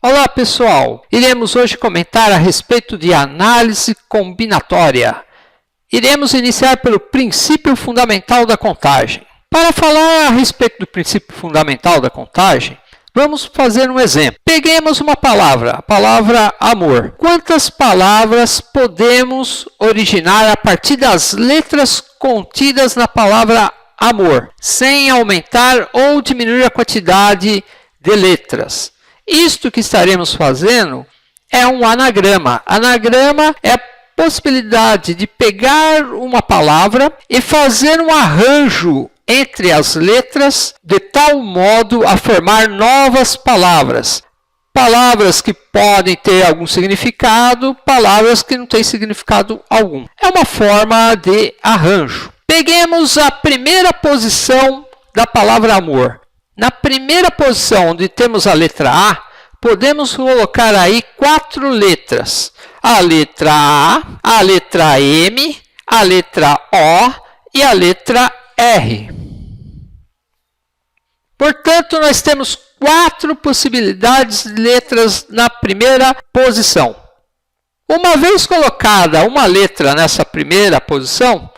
Olá pessoal, iremos hoje comentar a respeito de análise combinatória. Iremos iniciar pelo princípio fundamental da contagem. Para falar a respeito do princípio fundamental da contagem, vamos fazer um exemplo. Peguemos uma palavra, a palavra amor. Quantas palavras podemos originar a partir das letras contidas na palavra amor, sem aumentar ou diminuir a quantidade de letras? Isto que estaremos fazendo é um anagrama. Anagrama é a possibilidade de pegar uma palavra e fazer um arranjo entre as letras de tal modo a formar novas palavras. Palavras que podem ter algum significado, palavras que não têm significado algum. É uma forma de arranjo. Peguemos a primeira posição da palavra amor. Na primeira posição, onde temos a letra A, podemos colocar aí 4 letras. A letra A letra M, a letra O e a letra R. Portanto, nós temos 4 possibilidades de letras na primeira posição. Uma vez colocada uma letra nessa primeira posição,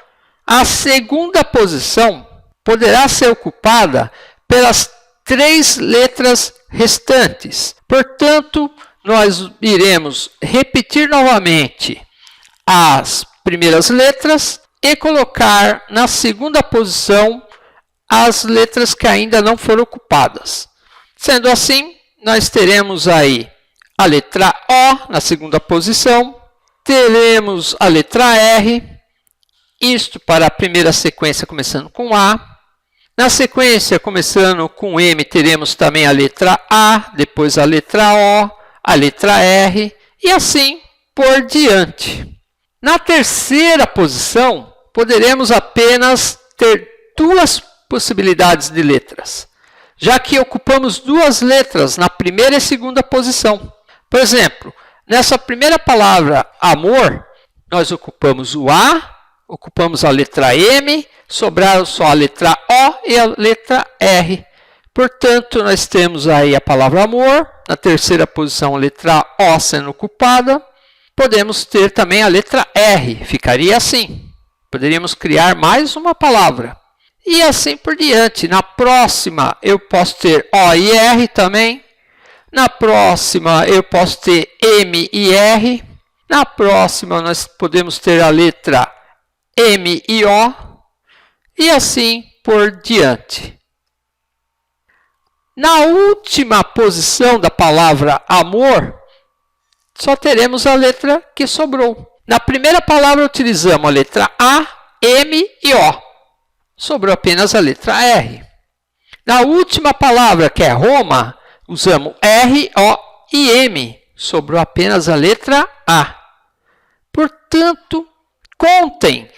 a segunda posição poderá ser ocupada pelas 3 letras restantes. Portanto, nós iremos repetir novamente as primeiras letras e colocar na segunda posição as letras que ainda não foram ocupadas. Sendo assim, nós teremos aí a letra O na segunda posição, teremos a letra R, isto para a primeira sequência começando com A. Na sequência, começando com M, teremos também a letra A, depois a letra O, a letra R e assim por diante. Na terceira posição, poderemos apenas ter 2 possibilidades de letras, já que ocupamos 2 letras na primeira e segunda posição. Por exemplo, nessa primeira palavra amor, nós ocupamos o A, ocupamos a letra M, sobraram só a letra O e a letra R. Portanto, nós temos aí a palavra amor, na terceira posição a letra O sendo ocupada. Podemos ter também a letra R, ficaria assim. Poderíamos criar mais uma palavra. E assim por diante. Na próxima eu posso ter O e R também. Na próxima eu posso ter M e R. Na próxima nós podemos ter a letra M e O, e assim por diante. Na última posição da palavra amor, só teremos a letra que sobrou. Na primeira palavra utilizamos a letra A, M e O. Sobrou apenas a letra R. Na última palavra, que é Roma, usamos R, O e M. Sobrou apenas a letra A. Portanto, contem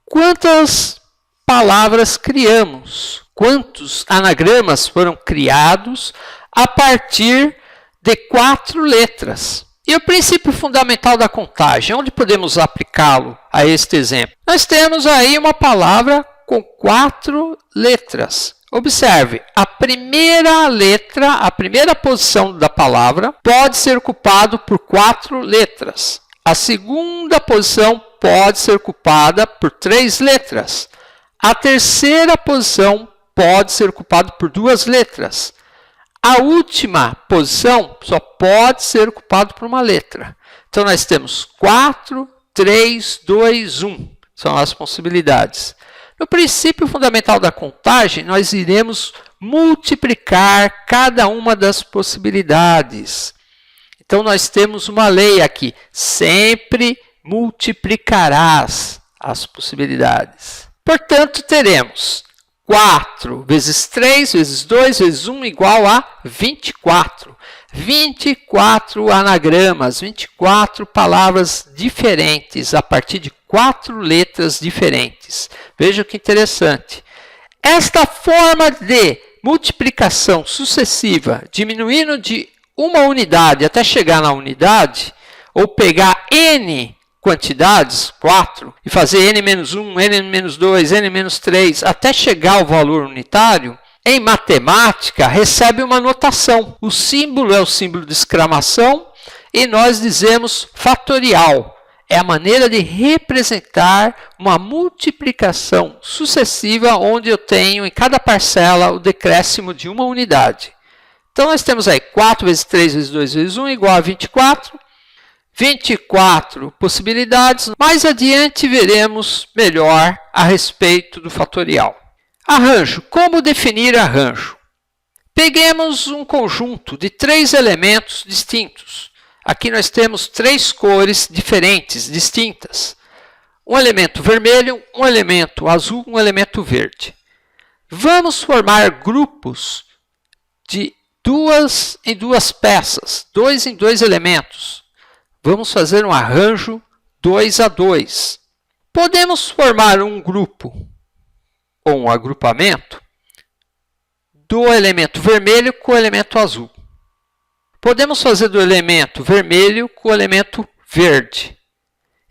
quantas palavras criamos, quantos anagramas foram criados a partir de 4 letras. E o princípio fundamental da contagem, onde podemos aplicá-lo a este exemplo? Nós temos aí uma palavra com 4 letras. Observe, a primeira letra, a primeira posição da palavra pode ser ocupada por 4 letras. A segunda posição pode ser ocupada por 3 letras. A terceira posição pode ser ocupada por 2 letras. A última posição só pode ser ocupada por uma letra. Então, nós temos 4, 3, 2, 1. São as possibilidades. No princípio fundamental da contagem, nós iremos multiplicar cada uma das possibilidades. Então, nós temos uma lei aqui. Sempre multiplicarás as possibilidades. Portanto, teremos 4 vezes 3 vezes 2 vezes 1 igual a 24. 24 anagramas, 24 palavras diferentes a partir de 4 letras diferentes. Veja que interessante. Esta forma de multiplicação sucessiva, diminuindo de uma unidade até chegar na unidade, ou pegar N quantidades, 4, e fazer n-1, n-2, n-3, até chegar ao valor unitário, em matemática, recebe uma notação. O símbolo é o símbolo de exclamação e nós dizemos fatorial. É a maneira de representar uma multiplicação sucessiva onde eu tenho em cada parcela o decréscimo de uma unidade. Então, nós temos aí 4 vezes 3 vezes 2 vezes 1 igual a 24. 24 possibilidades. Mais adiante veremos melhor a respeito do fatorial. Arranjo. Como definir arranjo? Peguemos um conjunto de 3 elementos distintos. Aqui nós temos 3 cores diferentes, distintas. Um elemento vermelho, um elemento azul, um elemento verde. Vamos formar grupos de 2 em 2 peças, 2 em 2 elementos. Vamos fazer um arranjo 2 a 2. Podemos formar um grupo ou um agrupamento do elemento vermelho com o elemento azul. Podemos fazer do elemento vermelho com o elemento verde.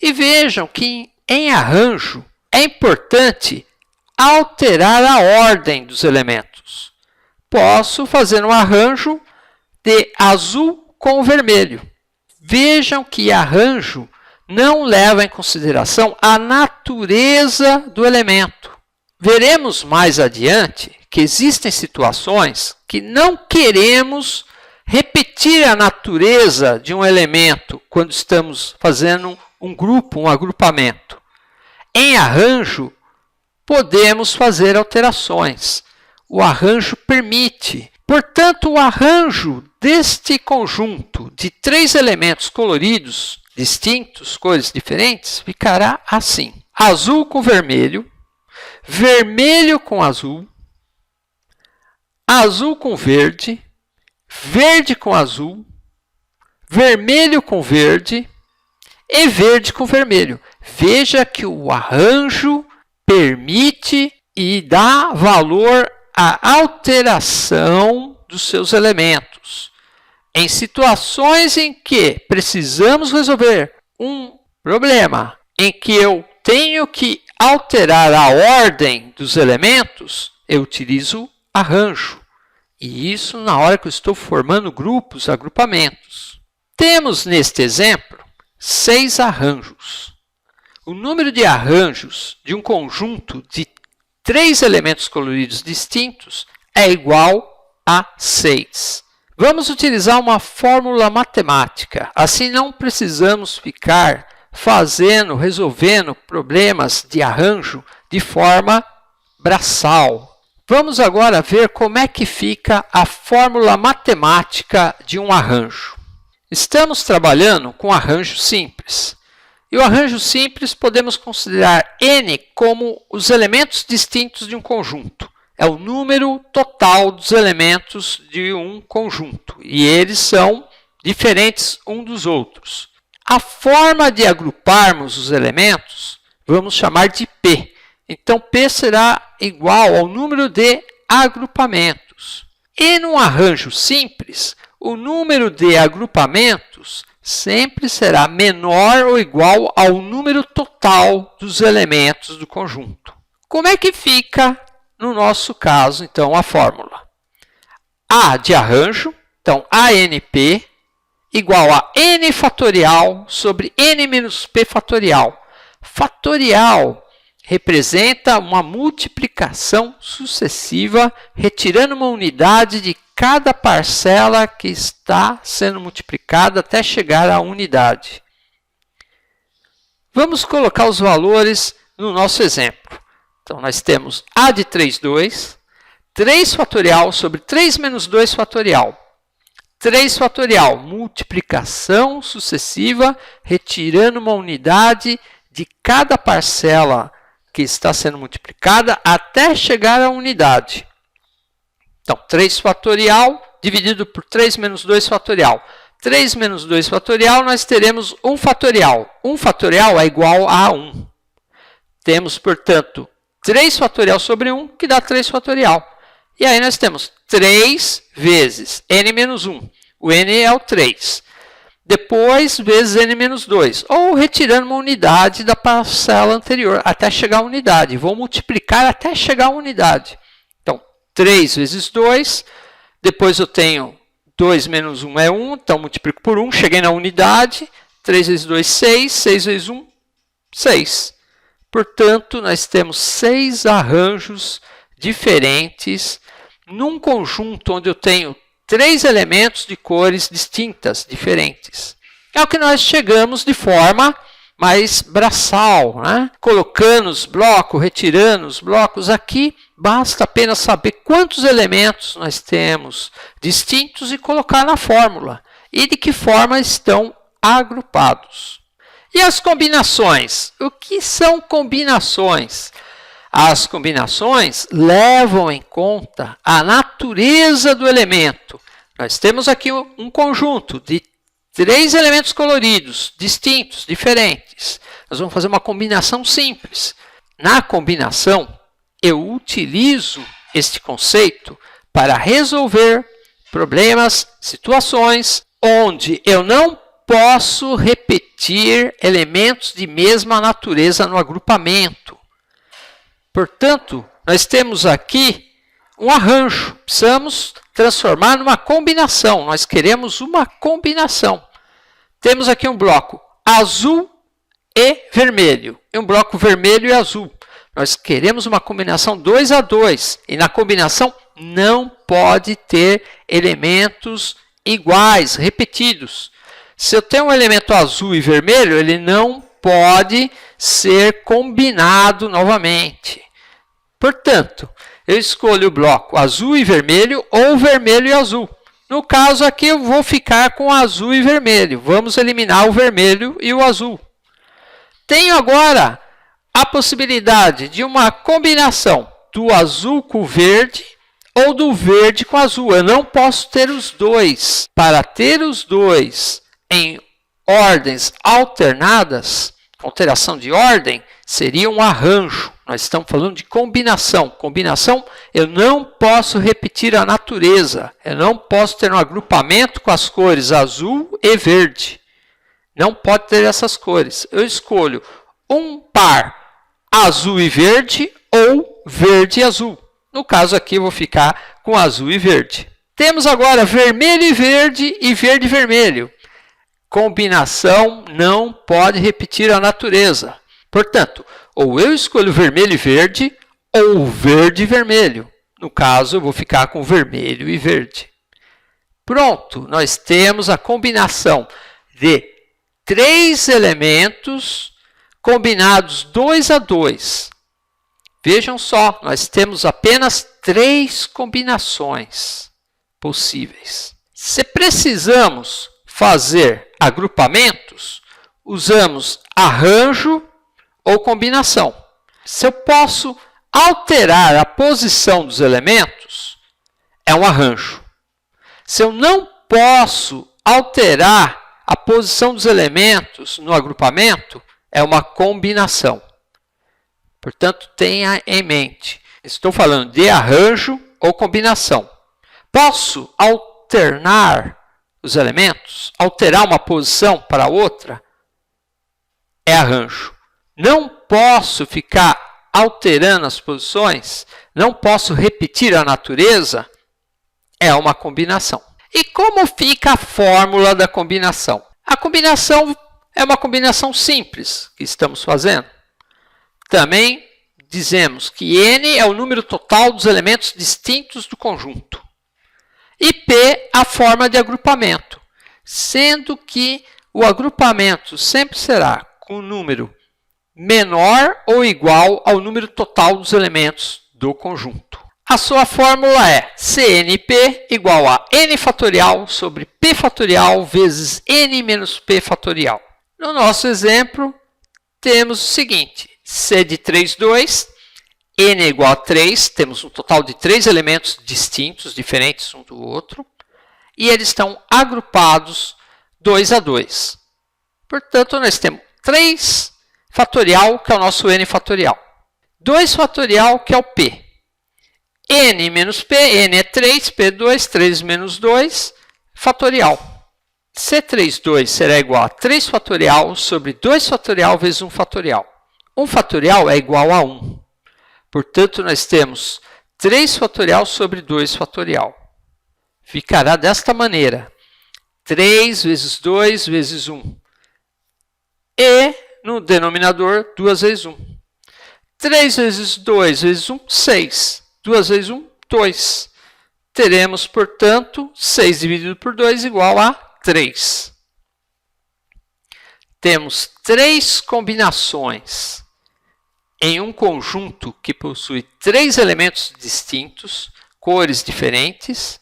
E vejam que em arranjo é importante alterar a ordem dos elementos. Posso fazer um arranjo de azul com vermelho. Vejam que arranjo não leva em consideração a natureza do elemento. Veremos mais adiante que existem situações que não queremos repetir a natureza de um elemento quando estamos fazendo um grupo, um agrupamento. Em arranjo, podemos fazer alterações. O arranjo permite. Portanto, o arranjo deste conjunto de 3 elementos coloridos distintos, cores diferentes, ficará assim. Azul com vermelho, vermelho com azul, azul com verde, verde com azul, vermelho com verde e verde com vermelho. Veja que o arranjo permite e dá valor à alteração dos seus elementos. Em situações em que precisamos resolver um problema, em que eu tenho que alterar a ordem dos elementos, eu utilizo arranjo. E isso na hora que eu estou formando grupos, agrupamentos. Temos neste exemplo 6 arranjos. O número de arranjos de um conjunto de 3 elementos coloridos distintos é igual a 6. Vamos utilizar uma fórmula matemática. Assim não precisamos ficar resolvendo problemas de arranjo de forma braçal. Vamos agora ver como é que fica a fórmula matemática de um arranjo. Estamos trabalhando com arranjo simples. E o arranjo simples podemos considerar n como os elementos distintos de um conjunto. É o número total dos elementos de um conjunto. E eles são diferentes uns dos outros. A forma de agruparmos os elementos, vamos chamar de P. Então, P será igual ao número de agrupamentos. E num arranjo simples, o número de agrupamentos sempre será menor ou igual ao número total dos elementos do conjunto. Como é que fica, no nosso caso, então, a fórmula? A de arranjo, então, ANP, igual a n fatorial sobre n menos p fatorial. Fatorial representa uma multiplicação sucessiva, retirando uma unidade de cada parcela que está sendo multiplicada até chegar à unidade. Vamos colocar os valores no nosso exemplo. Então, nós temos a de 3, 2, 3 fatorial sobre 3 menos 2 fatorial. 3 fatorial, multiplicação sucessiva, retirando uma unidade de cada parcela que está sendo multiplicada até chegar à unidade. Então, 3 fatorial dividido por 3 menos 2 fatorial. 3 menos 2 fatorial, nós teremos 1 fatorial. 1 fatorial é igual a 1. Temos, portanto, 3 fatorial sobre 1, que dá 3 fatorial. E aí nós temos 3 vezes n menos 1. O n é o 3. Depois, vezes n menos 2. Ou retirando uma unidade da parcela anterior até chegar à unidade. Vou multiplicar até chegar à unidade. Então, 3 vezes 2, depois eu tenho 2 menos 1 é 1, então multiplico por 1, cheguei na unidade, 3 vezes 2, 6, 6 vezes 1, 6. Portanto, nós temos 6 arranjos diferentes num conjunto onde eu tenho 3 elementos de cores distintas, diferentes. É o que nós chegamos de forma mais braçal, né? Colocando os blocos, retirando os blocos. Aqui basta apenas saber quantos elementos nós temos distintos e colocar na fórmula. E de que forma estão agrupados. E as combinações? O que são combinações? As combinações levam em conta a natureza do elemento. Nós temos aqui um conjunto de 3 elementos coloridos, distintos, diferentes. Nós vamos fazer uma combinação simples. Na combinação, eu utilizo este conceito para resolver problemas, situações onde eu não posso repetir elementos de mesma natureza no agrupamento. Portanto, nós temos aqui um arranjo. Precisamos transformar numa combinação. Nós queremos uma combinação. Temos aqui um bloco azul e vermelho. E um bloco vermelho e azul. Nós queremos uma combinação 2 a 2. E na combinação não pode ter elementos iguais, repetidos. Se eu tenho um elemento azul e vermelho, ele não pode ser combinado novamente. Portanto, eu escolho o bloco azul e vermelho ou vermelho e azul. No caso aqui, eu vou ficar com azul e vermelho. Vamos eliminar o vermelho e o azul. Tenho agora a possibilidade de uma combinação do azul com o verde ou do verde com azul. Eu não posso ter os dois. Para ter os dois em ordens alternadas, alteração de ordem, seria um arranjo. Nós estamos falando de combinação. Combinação, eu não posso repetir a natureza. Eu não posso ter um agrupamento com as cores azul e verde. Não pode ter essas cores. Eu escolho um par azul e verde ou verde e azul. No caso aqui, eu vou ficar com azul e verde. Temos agora vermelho e verde e vermelho. Combinação não pode repetir a natureza. Portanto, ou eu escolho vermelho e verde, ou verde e vermelho. No caso, eu vou ficar com vermelho e verde. Pronto, nós temos a combinação de 3 elementos combinados 2 a 2. Vejam só, nós temos apenas 3 combinações possíveis. Se precisamos fazer agrupamentos, usamos arranjo ou combinação. Se eu posso alterar a posição dos elementos, é um arranjo. Se eu não posso alterar a posição dos elementos no agrupamento, é uma combinação. Portanto, tenha em mente, estou falando de arranjo ou combinação. Posso alternar os elementos, alterar uma posição para outra, é arranjo. Não posso ficar alterando as posições, não posso repetir a natureza, é uma combinação. E como fica a fórmula da combinação? A combinação é uma combinação simples que estamos fazendo. Também dizemos que N é o número total dos elementos distintos do conjunto. E P a forma de agrupamento, sendo que o agrupamento sempre será com um número menor ou igual ao número total dos elementos do conjunto. A sua fórmula é CNP igual a N fatorial sobre P fatorial vezes N menos P fatorial. No nosso exemplo, temos o seguinte: C de 3, 2, N é igual a 3, temos um total de 3 elementos distintos, diferentes um do outro, e eles estão agrupados 2 a 2. Portanto, nós temos 3 fatorial, que é o nosso N fatorial. 2 fatorial, que é o P. N menos P, N é 3, P é 2, 3 menos 2, fatorial. C3, 2 será igual a 3 fatorial sobre 2 fatorial vezes 1 fatorial. 1 fatorial é igual a 1. Portanto, nós temos 3 fatorial sobre 2 fatorial. Ficará desta maneira. 3 vezes 2 vezes 1. E no denominador, 2 vezes 1. 3 vezes 2 vezes 1, 6. 2 vezes 1, 2. Teremos, portanto, 6 dividido por 2 igual a 3. Temos 3 combinações em um conjunto que possui 3 elementos distintos, cores diferentes,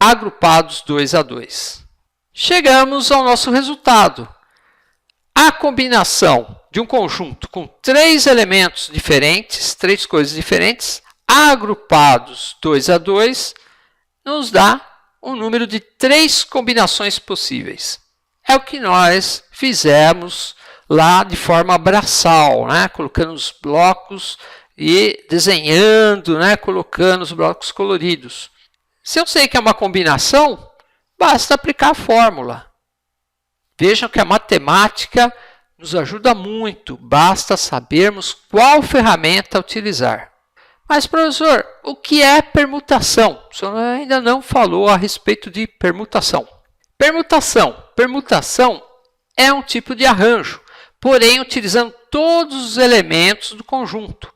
agrupados 2 a 2. Chegamos ao nosso resultado. A combinação de um conjunto com 3 elementos diferentes, 3 cores diferentes, agrupados 2 a 2, nos dá um número de 3 combinações possíveis. É o que nós fizemos lá de forma braçal, né? Colocando os blocos e desenhando, né? Colocando os blocos coloridos. Se eu sei que é uma combinação, basta aplicar a fórmula. Vejam que a matemática nos ajuda muito, basta sabermos qual ferramenta utilizar. Mas, professor, o que é permutação? O senhor ainda não falou a respeito de permutação. Permutação é um tipo de arranjo, porém utilizando todos os elementos do conjunto.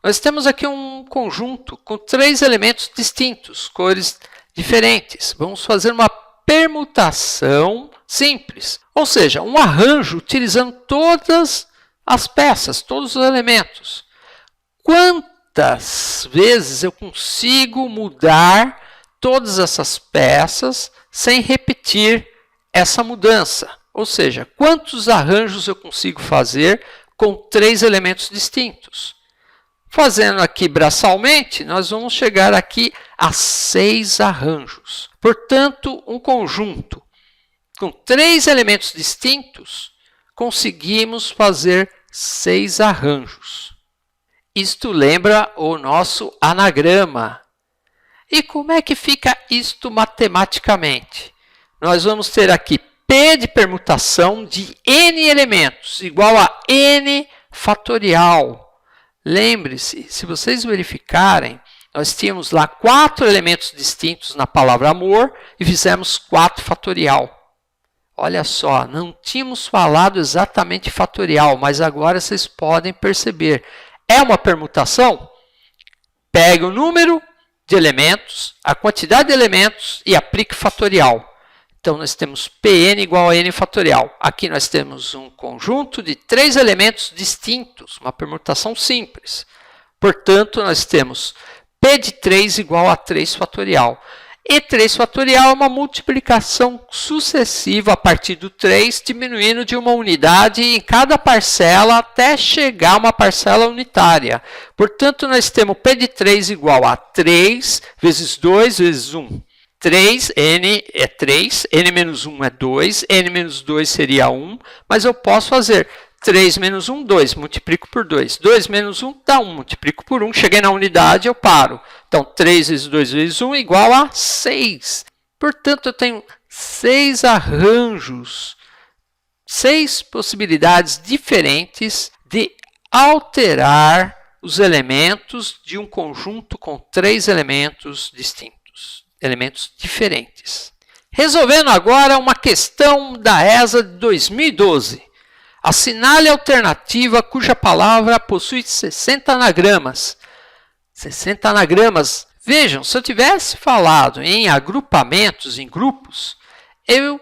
Nós temos aqui um conjunto com 3 elementos distintos, cores diferentes. Vamos fazer uma permutação simples, ou seja, um arranjo utilizando todas as peças, todos os elementos. Quantas vezes eu consigo mudar todas essas peças sem repetir essa mudança? Ou seja, quantos arranjos eu consigo fazer com 3 elementos distintos? Fazendo aqui braçalmente, nós vamos chegar aqui a 6 arranjos. Portanto, um conjunto com 3 elementos distintos, conseguimos fazer 6 arranjos. Isto lembra o nosso anagrama. E como é que fica isto matematicamente? Nós vamos ter aqui P de permutação de n elementos, igual a n fatorial. Lembre-se, se vocês verificarem, nós tínhamos lá 4 elementos distintos na palavra amor e fizemos 4 fatorial. Olha só, não tínhamos falado exatamente fatorial, mas agora vocês podem perceber. É uma permutação? Pegue o número de elementos, a quantidade de elementos e aplique fatorial. Então, nós temos Pn igual a n fatorial. Aqui nós temos um conjunto de 3 elementos distintos, uma permutação simples. Portanto, nós temos P de 3 igual a 3 fatorial. E 3 fatorial é uma multiplicação sucessiva a partir do 3, diminuindo de uma unidade em cada parcela até chegar a uma parcela unitária. Portanto, nós temos P de 3 igual a 3 vezes 2 vezes 1. 3, n é 3, n menos 1 é 2, n menos 2 seria 1, mas eu posso fazer 3 menos 1, 2, multiplico por 2. 2 menos 1 dá 1, multiplico por 1, cheguei na unidade, eu paro. Então, 3 vezes 2 vezes 1 igual a 6. Portanto, eu tenho 6 arranjos, 6 possibilidades diferentes de alterar os elementos de um conjunto com 3 elementos distintos, elementos diferentes. Resolvendo agora uma questão da ESA de 2012. Assinale a alternativa cuja palavra possui 60 anagramas. 60 anagramas. Vejam, se eu tivesse falado em agrupamentos, em grupos, eu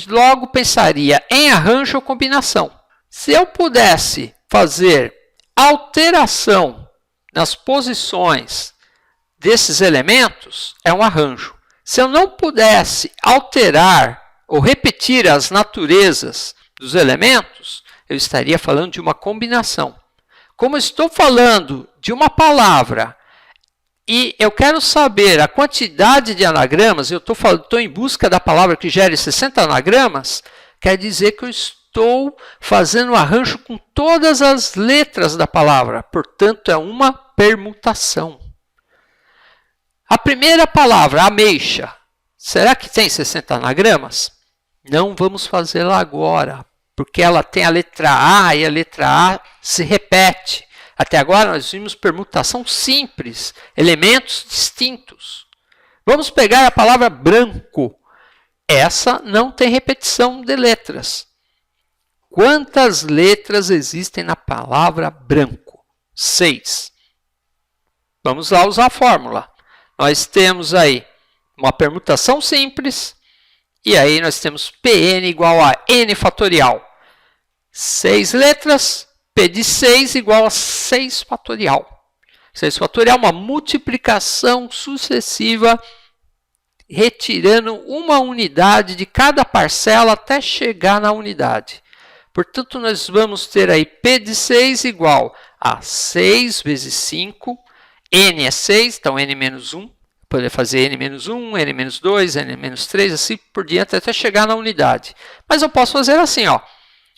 logo pensaria em arranjo ou combinação. Se eu pudesse fazer alteração nas posições desses elementos, é um arranjo. Se eu não pudesse alterar ou repetir as naturezas dos elementos, eu estaria falando de uma combinação. Como eu estou falando de uma palavra e eu quero saber a quantidade de anagramas, eu estou em busca da palavra que gere 60 anagramas, quer dizer que eu estou fazendo um arranjo com todas as letras da palavra. Portanto, é uma permutação. A primeira palavra, ameixa, será que tem 60 anagramas? Não vamos fazê-la agora, porque ela tem a letra A e a letra A se repete. Até agora nós vimos permutação simples, elementos distintos. Vamos pegar a palavra branco. Essa não tem repetição de letras. Quantas letras existem na palavra branco? 6. Vamos lá usar a fórmula. Nós temos aí uma permutação simples, e aí nós temos Pn igual a n fatorial. 6 letras, P de 6 igual a 6 fatorial. 6 fatorial é uma multiplicação sucessiva, retirando uma unidade de cada parcela até chegar na unidade. Portanto, nós vamos ter aí P de 6 igual a 6 vezes 5. N é 6, então N menos 1. Poderia fazer N menos 1, N menos 2, N menos 3, assim por diante, até chegar na unidade. Mas eu posso fazer assim, ó.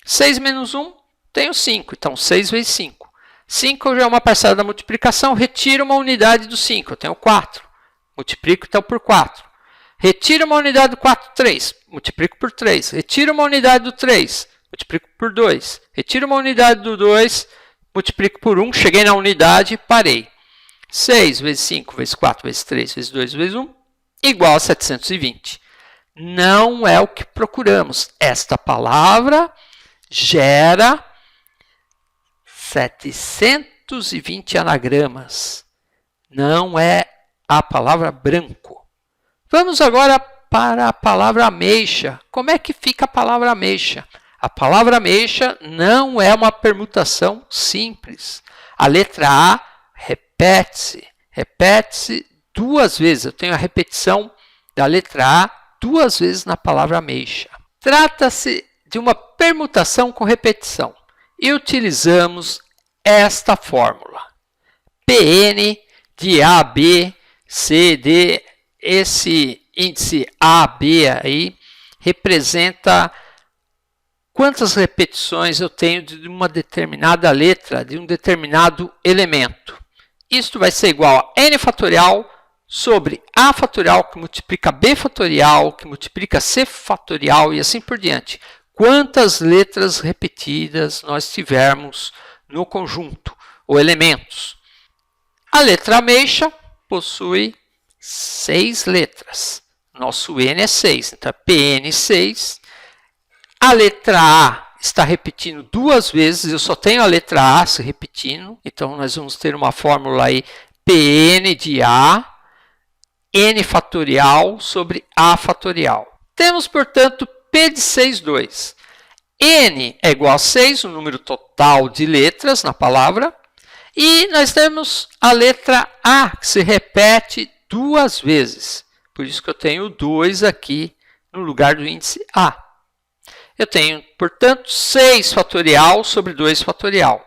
6 menos 1, tenho 5. Então, 6 vezes 5. 5 já é uma parcela da multiplicação. Retiro uma unidade do 5. Eu tenho 4. Multiplico, então, por 4. Retiro uma unidade do 4, 3. Multiplico por 3. Retiro uma unidade do 3. Multiplico por 2. Retiro uma unidade do 2. Multiplico por 1. Cheguei na unidade, parei. 6 vezes 5 vezes 4 vezes 3 vezes 2 vezes 1 igual a 720. Não é o que procuramos. Esta palavra gera 720 anagramas. Não é a palavra branco. Vamos agora para a palavra ameixa. Como é que fica a palavra ameixa? A palavra ameixa não é uma permutação simples. A letra A repete-se duas vezes. Eu tenho a repetição da letra A duas vezes na palavra ameixa. Trata-se de uma permutação com repetição. E utilizamos esta fórmula. Pn de A, B, C, D. Esse índice A, B aí representa quantas repetições eu tenho de uma determinada letra, de um determinado elemento. Isto vai ser igual a n fatorial sobre A fatorial, que multiplica B fatorial, que multiplica C fatorial e assim por diante. Quantas letras repetidas nós tivermos no conjunto, ou elementos. A letra ameixa possui 6 letras. Nosso N é 6, então é Pn 6. A letra A está repetindo duas vezes, eu só tenho a letra A se repetindo, então nós vamos ter uma fórmula aí, Pn de A, n fatorial sobre A fatorial. Temos, portanto, P de 6, 2. N é igual a 6, o número total de letras na palavra, e nós temos a letra A, que se repete duas vezes. Por isso que eu tenho 2 aqui no lugar do índice A. Eu tenho, portanto, 6 fatorial sobre 2 fatorial.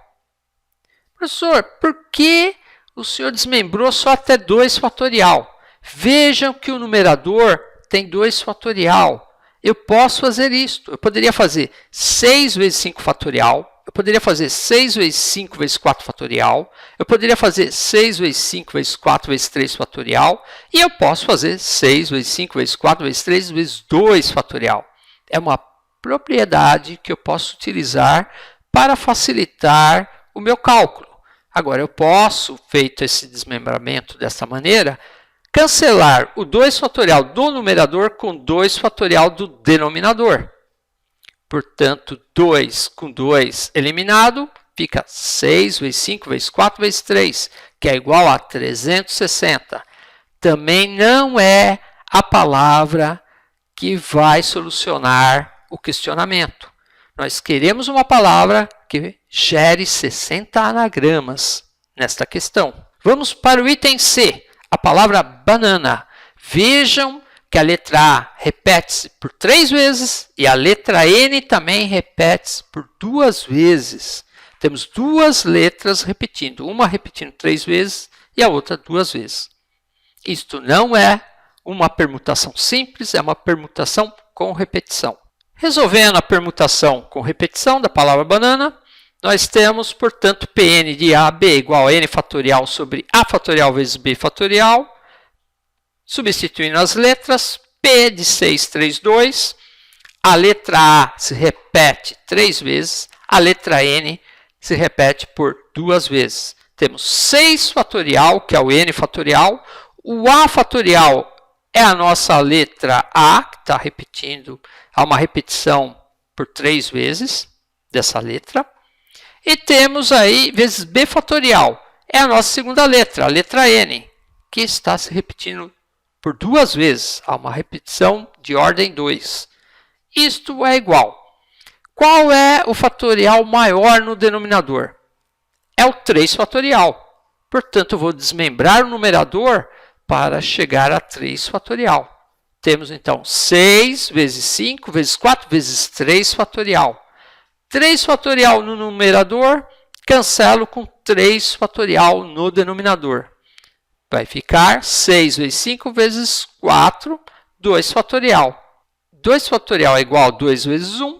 Professor, por que o senhor desmembrou só até 2 fatorial? Vejam que o numerador tem 2 fatorial. Eu posso fazer isto. Eu poderia fazer 6 vezes 5 fatorial. Eu poderia fazer 6 vezes 5 vezes 4 fatorial. Eu poderia fazer 6 vezes 5 vezes 4 vezes 3 fatorial. E eu posso fazer 6 vezes 5 vezes 4 vezes 3 vezes 2 fatorial. É uma propriedade que eu posso utilizar para facilitar o meu cálculo. Agora, eu posso, feito esse desmembramento dessa maneira, cancelar o 2 fatorial do numerador com 2 fatorial do denominador. Portanto, 2 com 2 eliminado, fica 6 vezes 5 vezes 4 vezes 3, que é igual a 360. Também não é a palavra que vai solucionar o questionamento. Nós queremos uma palavra que gere 60 anagramas nesta questão. Vamos para o item C, a palavra banana. Vejam que a letra A repete-se por 3 vezes e a letra N também repete-se por 2 vezes. Temos 2 letras repetindo, uma repetindo 3 vezes e a outra 2 vezes. Isto não é uma permutação simples, é uma permutação com repetição. Resolvendo a permutação com repetição da palavra banana, nós temos, portanto, Pn de A, B igual a n fatorial sobre A fatorial vezes B fatorial. Substituindo as letras, P de 6, 3, 2. A letra A se repete 3 vezes, a letra N se repete por duas vezes. Temos 6 fatorial, que é o n fatorial. O a fatorial é a nossa letra A, que está repetindo, há uma repetição por 3 vezes dessa letra. E temos aí vezes b fatorial, é a nossa segunda letra, a letra n, que está se repetindo por 2 vezes, há uma repetição de ordem 2. Isto é igual. Qual é o fatorial maior no denominador? É o 3 fatorial. Portanto, eu vou desmembrar o numerador para chegar a 3 fatorial. Temos, então, 6 vezes 5 vezes 4 vezes 3 fatorial. 3 fatorial no numerador, cancelo com 3 fatorial no denominador. Vai ficar 6 vezes 5 vezes 4, 2 fatorial. 2 fatorial é igual a 2 vezes 1.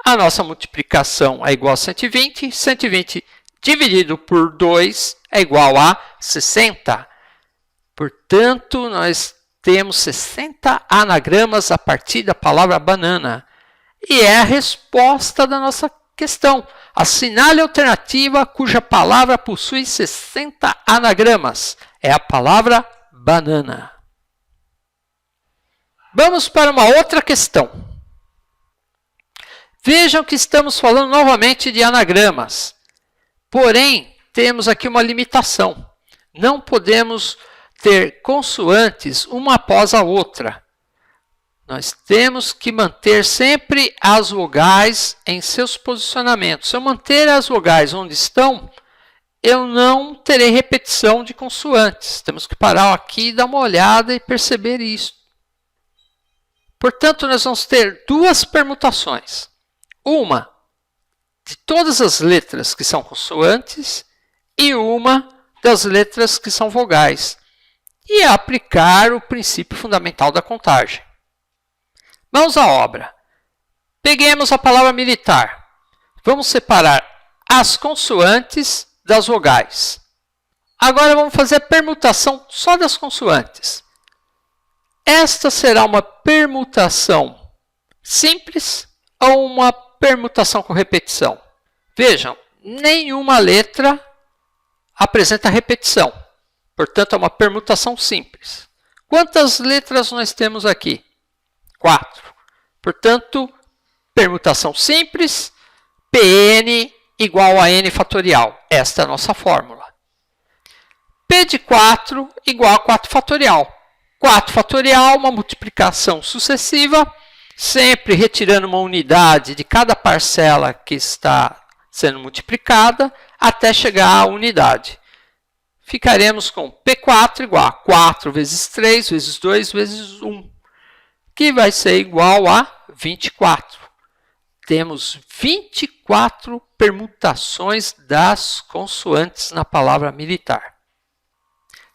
A nossa multiplicação é igual a 120. 120 dividido por 2 é igual a 60. Portanto, nós temos 60 anagramas a partir da palavra banana. E é a resposta da nossa questão. Assinale a alternativa cuja palavra possui 60 anagramas. É a palavra banana. Vamos para uma outra questão. Vejam que estamos falando novamente de anagramas. Porém, temos aqui uma limitação. Não podemos ter consoantes uma após a outra. Nós temos que manter sempre as vogais em seus posicionamentos. Se eu manter as vogais onde estão, eu não terei repetição de consoantes. Temos que parar aqui e dar uma olhada e perceber isso. Portanto, nós vamos ter duas permutações. Uma de todas as letras que são consoantes e uma das letras que são vogais. E aplicar o princípio fundamental da contagem. Mãos à obra. Peguemos a palavra militar. Vamos separar as consoantes das vogais. Agora vamos fazer a permutação só das consoantes. Esta será uma permutação simples ou uma permutação com repetição? Vejam, nenhuma letra apresenta repetição. Portanto, é uma permutação simples. Quantas letras nós temos aqui? 4. Portanto, permutação simples, Pn igual a n fatorial. Esta é a nossa fórmula. P de 4 igual a 4 fatorial. 4 fatorial, uma multiplicação sucessiva, sempre retirando uma unidade de cada parcela que está sendo multiplicada, até chegar à unidade. Ficaremos com P4 igual a 4 vezes 3 vezes 2 vezes 1, que vai ser igual a 24. Temos 24 permutações das consoantes na palavra militar.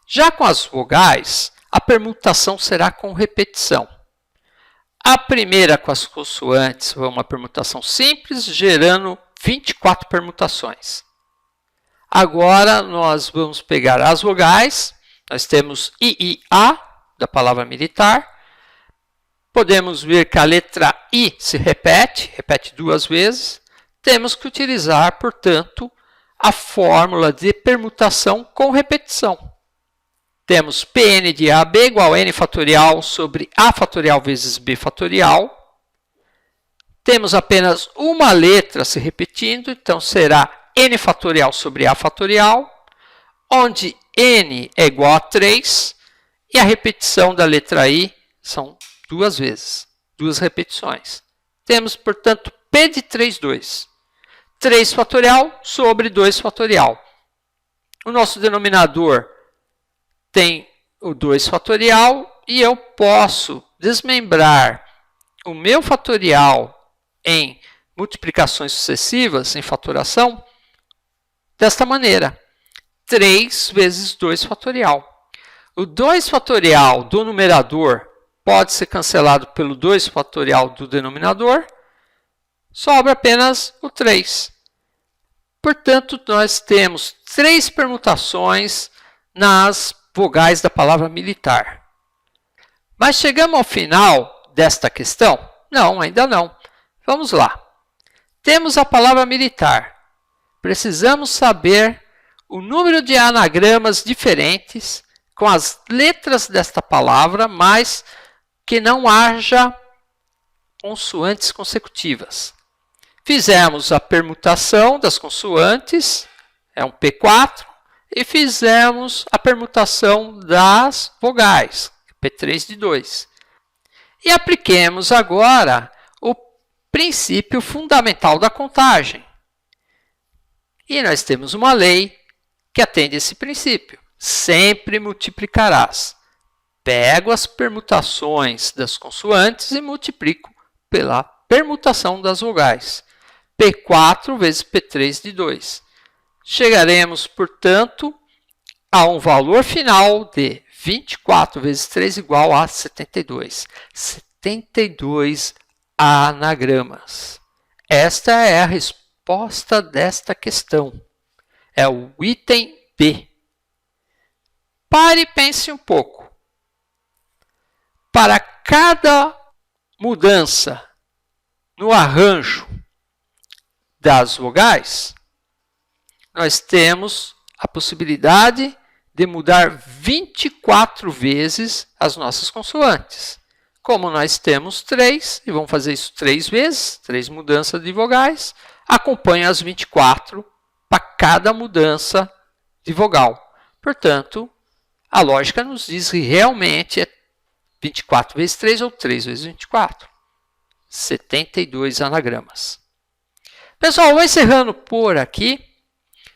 Já com as vogais, a permutação será com repetição. A primeira com as consoantes foi uma permutação simples, gerando 24 permutações. Agora, nós vamos pegar as vogais. Nós temos I e A, da palavra militar. Podemos ver que a letra I se repete 2 vezes. Temos que utilizar, portanto, a fórmula de permutação com repetição. Temos Pn de AB igual a n fatorial sobre A fatorial vezes B fatorial. Temos apenas uma letra se repetindo, então será n fatorial sobre A fatorial, onde n é igual a 3 e a repetição da letra I são 2 vezes, 2 repetições. Temos, portanto, P de 3, 2. 3 fatorial sobre 2 fatorial. O nosso denominador tem o 2 fatorial e eu posso desmembrar o meu fatorial em multiplicações sucessivas, em fatoração, desta maneira. 3 vezes 2 fatorial. O 2 fatorial do numerador pode ser cancelado pelo 2 fatorial do denominador. Sobra apenas o 3. Portanto, nós temos 3 permutações nas vogais da palavra militar. Mas chegamos ao final desta questão? Não, ainda não. Vamos lá. Temos a palavra militar. precisamos saber o número de anagramas diferentes com as letras desta palavra, mas que não haja consoantes consecutivas. Fizemos a permutação das consoantes, é um P4, e fizemos a permutação das vogais, P3 de 2. E apliquemos agora o princípio fundamental da contagem. E nós temos uma lei que atende esse princípio. Sempre multiplicarás. Pego as permutações das consoantes e multiplico pela permutação das vogais. P4 vezes P3 de 2. Chegaremos, portanto, a um valor final de 24 vezes 3 igual a 72. 72 anagramas. Esta é a resposta desta questão. É o item B. Pare e pense um pouco. Para cada mudança no arranjo das vogais, nós temos a possibilidade de mudar 24 vezes as nossas consoantes. Como nós temos 3, e vamos fazer isso 3 vezes, 3 mudanças de vogais, acompanha as 24 para cada mudança de vogal. Portanto, a lógica nos diz que realmente é 24 vezes 3 ou 3 vezes 24. 72 anagramas. Pessoal, vou encerrando por aqui.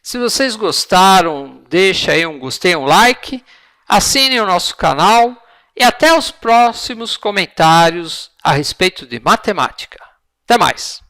Se vocês gostaram, deixa aí um gostei, um like. Assinem o nosso canal. E até os próximos comentários a respeito de matemática. Até mais!